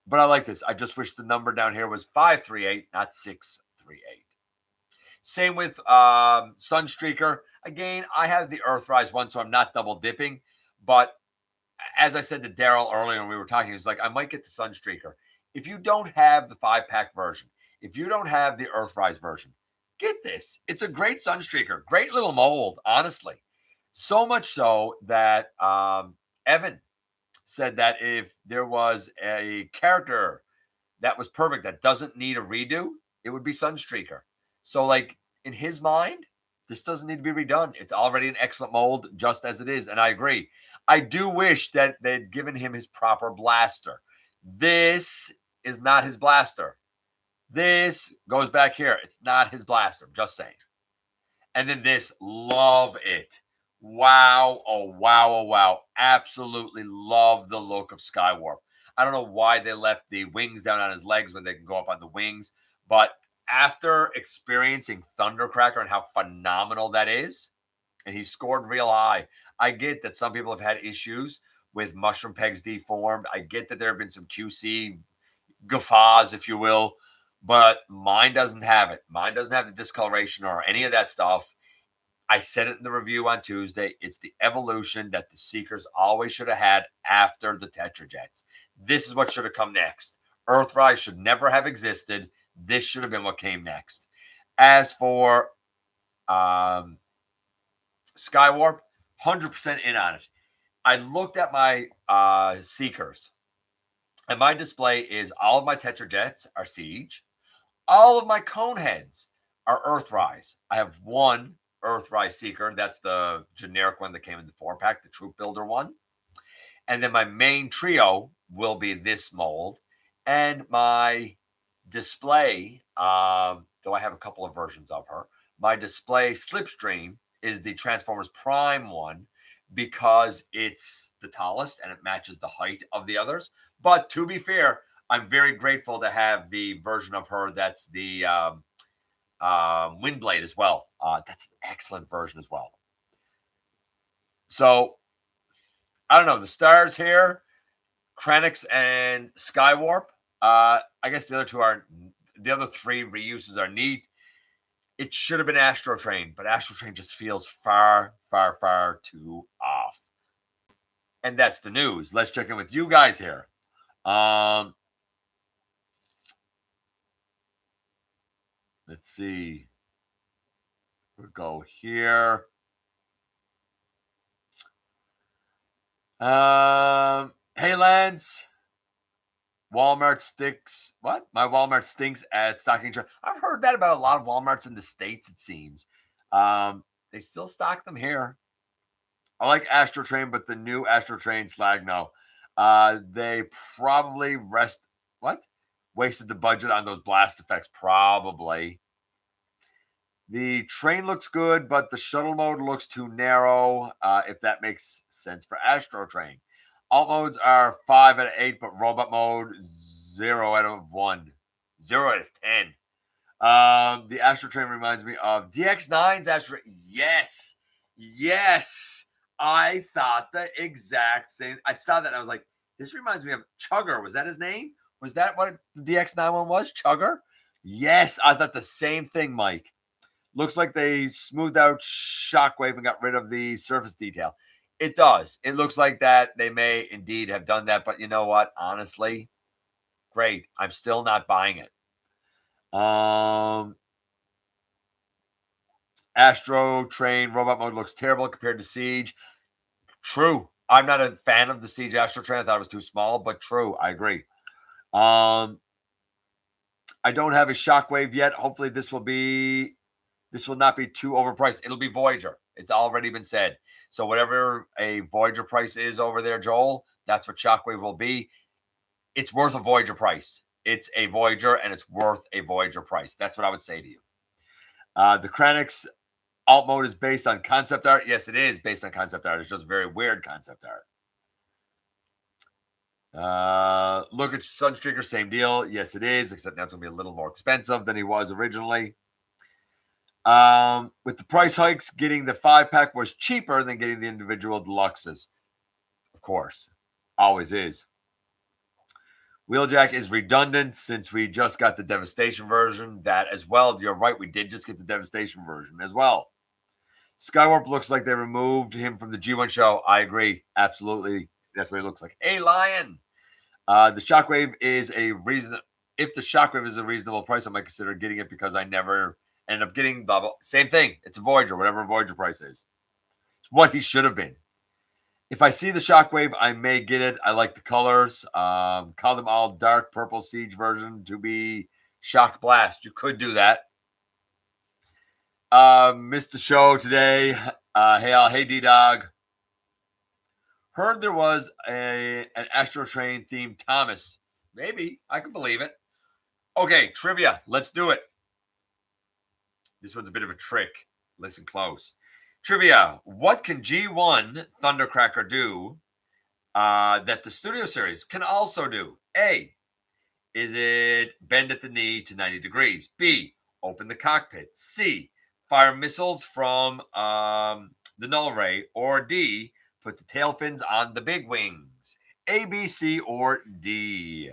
But I like this. I just wish the number down here was 538, not 638. Same with Sunstreaker. Again, I have the Earthrise one, so I'm not double dipping. But as I said to Daryl earlier when we were talking, he's like, I might get the Sunstreaker. If you don't have the 5-pack version, if you don't have the Earthrise version, get this. It's a great Sunstreaker. Great little mold, honestly. So much so that Evan said that if there was a character that was perfect, that doesn't need a redo, it would be Sunstreaker. So, like, in his mind, this doesn't need to be redone. It's already an excellent mold just as it is. And I agree. I do wish that they'd given him his proper blaster. This is not his blaster. This goes back here. It's not his blaster. I'm just saying. And then this, love it. Wow. Oh, wow. Oh, wow. Absolutely love the look of Skywarp. I don't know why they left the wings down on his legs when they can go up on the wings. But after experiencing Thundercracker and how phenomenal that is, and he scored real high. I get that some people have had issues with Mushroom Pegs deformed. I get that there have been some QC guffaws, if you will. But mine doesn't have it. Mine doesn't have the discoloration or any of that stuff. I said it in the review on Tuesday. It's the evolution that the Seekers always should have had after the Tetrajets. This is what should have come next. Earthrise should never have existed. This should have been what came next. As for Skywarp, 100% in on it. I looked at my Seekers, and my display is all of my Tetrajets are Siege. All of my cone heads are Earthrise. I have one Earthrise Seeker. That's the generic one that came in the 4-pack, the Troop Builder one. And then my main trio will be this mold. And my display, though I have a couple of versions of her, my display Slipstream is the Transformers Prime one because it's the tallest and it matches the height of the others. But to be fair, I'm very grateful to have the version of her that's the Windblade as well. That's an excellent version as well. So I don't know. The stars here, Kranix and Skywarp. I guess the other three reuses are neat. It should have been Astro Train, but Astro Train just feels far, far, far too off. And that's the news. Let's check in with you guys here. Let's see. We'll go here. Hey, Lance. Walmart sticks. What? My Walmart stinks at stocking. I've heard that about a lot of Walmarts in the States, it seems. They still stock them here. I like Astro Train, but the new Astro Train slag, no. They probably wasted the budget on those blast effects, probably. The train looks good, but the shuttle mode looks too narrow, if that makes sense for Astro Train. Alt modes are 5 out of 8, but robot mode 0 out of 1. 0 out of 10. The Astro Train reminds me of DX9's Astro. Yes. Yes. I thought the exact same. I saw that and I was like, this reminds me of Chugger. Was that his name? Was that what the DX9 one was? Chugger? Yes. I thought the same thing, Mike. Looks like they smoothed out Shockwave and got rid of the surface detail. It does. It looks like that. They may indeed have done that, but you know what? Honestly, great. I'm still not buying it. Astro Train robot mode looks terrible compared to Siege. True. I'm not a fan of the Siege Astro Train. I thought it was too small, but true. I agree. I don't have a Shockwave yet. Hopefully this will not be too overpriced. It'll be Voyager. It's already been said. So whatever a Voyager price is over there, Joel, that's what Shockwave will be. It's worth a Voyager price. It's a Voyager, and it's worth a Voyager price. That's what I would say to you. The Kranix alt mode is based on concept art. Yes, it is based on concept art. It's just very weird concept art. Look at Sunstreaker, same deal. Yes, it is, except now it's going to be a little more expensive than he was originally. With the price hikes, getting the 5-pack was cheaper than getting the individual deluxes. Of course. Always is. Wheeljack is redundant since we just got the Devastation version. That as well. You're right. We did just get the Devastation version as well. Skywarp looks like they removed him from the G1 show. I agree. Absolutely. That's what he looks like. Hey, Lion. The Shockwave is a reason. If the Shockwave is a reasonable price, I might consider getting it because I never end up getting blah, blah. Same thing. It's a Voyager, whatever Voyager price is. It's what he should have been. If I see the Shockwave, I may get it. I like the colors. Call them all dark purple Siege version to be Shock Blast. You could do that. Missed the show today. Hey D-Dog. Heard there was an Astro Train themed Thomas. Maybe. I can believe it. Okay, trivia. Let's do it. This one's a bit of a trick. Listen close. Trivia. What can G1 Thundercracker do that the Studio Series can also do? A. Is it bend at the knee to 90 degrees? B. Open the cockpit. C. Fire missiles from the null ray. Or D. Put the tail fins on the big wings. A, B, C, or D.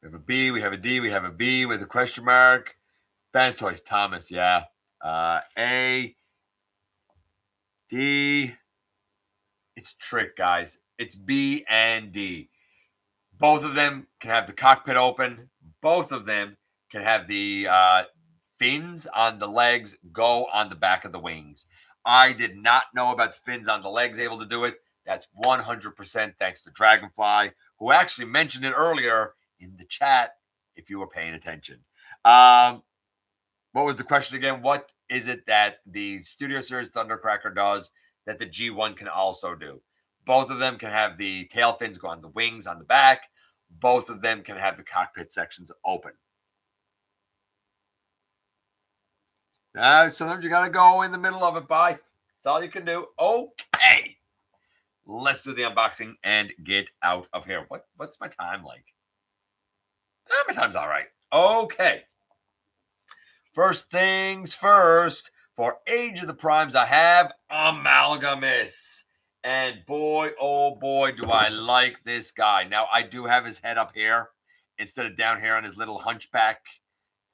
We have a B, we have a D, we have a B with a question mark. Fans Toys, Thomas, yeah. A, D. It's trick, guys. It's B and D. Both of them can have the cockpit open. Both of them can have the fins on the legs go on the back of the wings. I did not know about the fins on the legs able to do it. That's 100% thanks to Dragonfly, who actually mentioned it earlier in the chat if you were paying attention. What was the question again? What is it that the Studio Series Thundercracker does that the G1 can also do? Both of them can have the tail fins go on the wings on the back. Both of them can have the cockpit sections open. Sometimes you got to go in the middle of it, bye. That's all you can do. Okay. Let's do the unboxing and get out of here. What's my time like? My time's all right. Okay. First things first. For Age of the Primes, I have Amalgamus. And boy, oh boy, do I like this guy. Now, I do have his head up here instead of down here on his little hunchback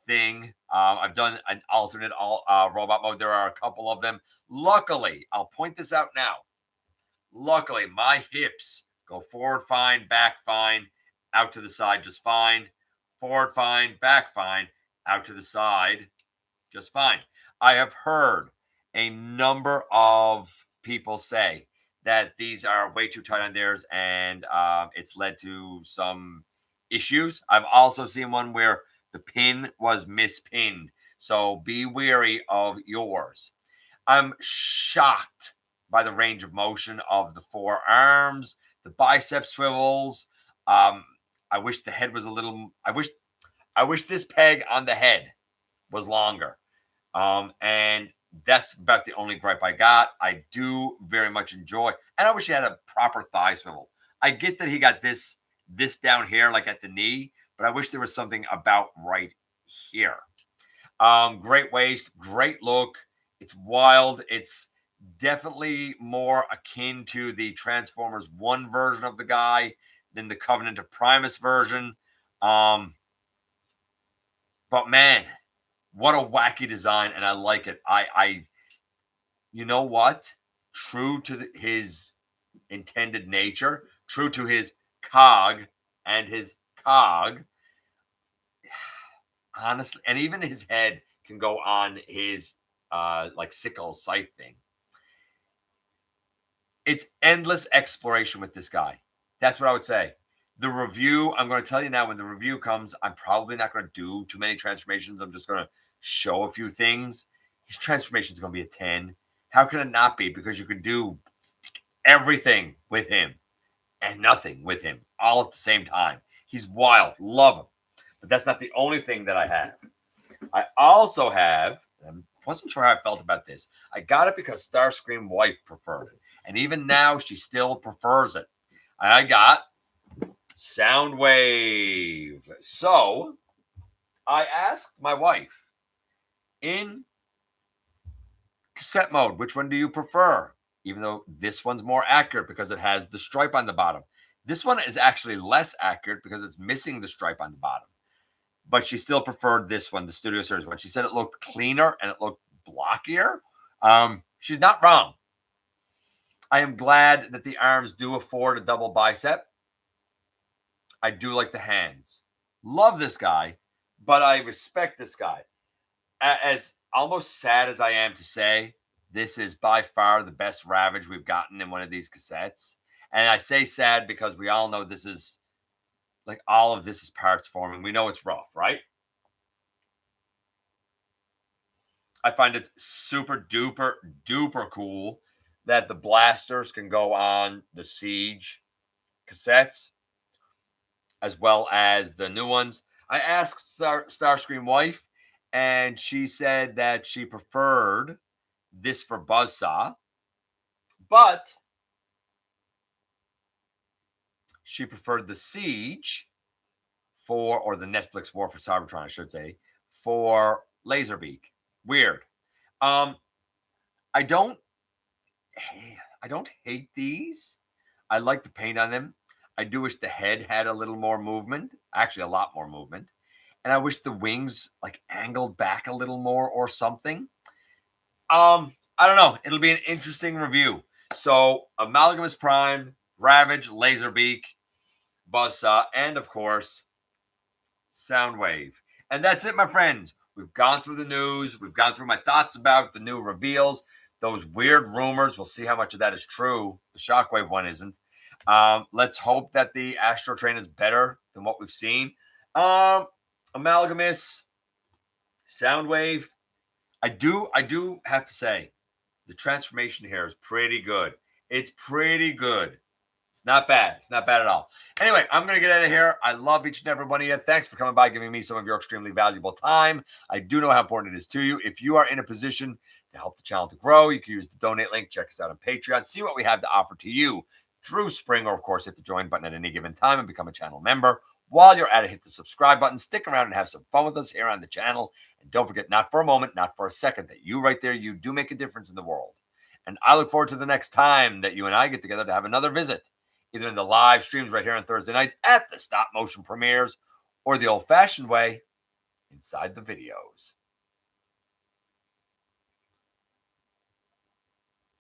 thing. I've done an alternate robot mode. There are a couple of them. Luckily, I'll point this out now. Luckily, my hips go forward fine, back fine, out to the side just fine. Forward fine, back fine, out to the side just fine. I have heard a number of people say that these are way too tight on theirs and it's led to some issues. I've also seen one where the pin was mispinned. So be wary of yours. I'm shocked by the range of motion of the forearms, the bicep swivels. I wish the head was a little. I wish this peg on the head was longer. And that's about the only gripe I got. I do very much enjoy, and I wish he had a proper thigh swivel. I get that he got this down here, like at the knee, but I wish there was something about right here. Great waist, great look. It's wild. It's definitely more akin to the Transformers 1 version of the guy than the Covenant of Primus version. But man, what a wacky design, and I like it. You know what? True to his intended nature, true to his cog and his cog, honestly, and even his head can go on his like sickle sight thing. It's endless exploration with this guy. That's what I would say. The review, I'm going to tell you now, when the review comes, I'm probably not going to do too many transformations. I'm just going to show a few things. His transformation is going to be a 10. How can it not be? Because you can do everything with him and nothing with him all at the same time. He's wild. Love him. But that's not the only thing that I have. I also have, I wasn't sure how I felt about this. I got it because Starscream wife preferred it. And even now, she still prefers it. I got Soundwave. So I asked my wife, in cassette mode, which one do you prefer? Even though this one's more accurate because it has the stripe on the bottom. This one is actually less accurate because it's missing the stripe on the bottom. But she still preferred this one, the Studio Series one. She said it looked cleaner and it looked blockier. She's not wrong. I am glad that the arms do afford a double bicep. I do like the hands. Love this guy, but I respect this guy. As almost sad as I am to say, this is by far the best Ravage we've gotten in one of these cassettes. And I say sad because we all know this is, like, all of this is parts forming. We know it's rough, right? I find it super duper duper cool that the blasters can go on the Siege cassettes as well as the new ones. I asked Starscream wife, and she said that she preferred this for Buzzsaw, but she preferred the Siege or the Netflix War for Cybertron, I should say, for Laserbeak. Weird. I don't hate these. I like the paint on them. I do wish the head had a little more movement, actually a lot more movement. And I wish the wings like angled back a little more or something. I don't know. It'll be an interesting review. So Amalgamus Prime, Ravage, Laserbeak, Buzzsaw, and of course, Soundwave. And that's it, my friends. We've gone through the news. We've gone through my thoughts about the new reveals. those weird rumors. We'll see how much of that is true. The Shockwave one isn't. Let's hope that the Astro Train is better than what we've seen. Amalgamous, Soundwave. I do have to say, the transformation here is pretty good. It's pretty good. It's not bad. It's not bad at all. Anyway, I'm going to get out of here. I love each and every one of you. Thanks for coming by, giving me some of your extremely valuable time. I do know how important it is to you. If you are in a position to help the channel to grow, you can use the donate link. Check us out on Patreon. See what we have to offer to you through spring, or of course, hit the join button at any given time and become a channel member. While you're at it, hit the subscribe button. Stick around and have some fun with us here on the channel. And don't forget, not for a moment, not for a second, that you right there, you do make a difference in the world. And I look forward to the next time that you and I get together to have another visit, either in the live streams right here on Thursday nights at the stop motion premieres, or the old-fashioned way, inside the videos.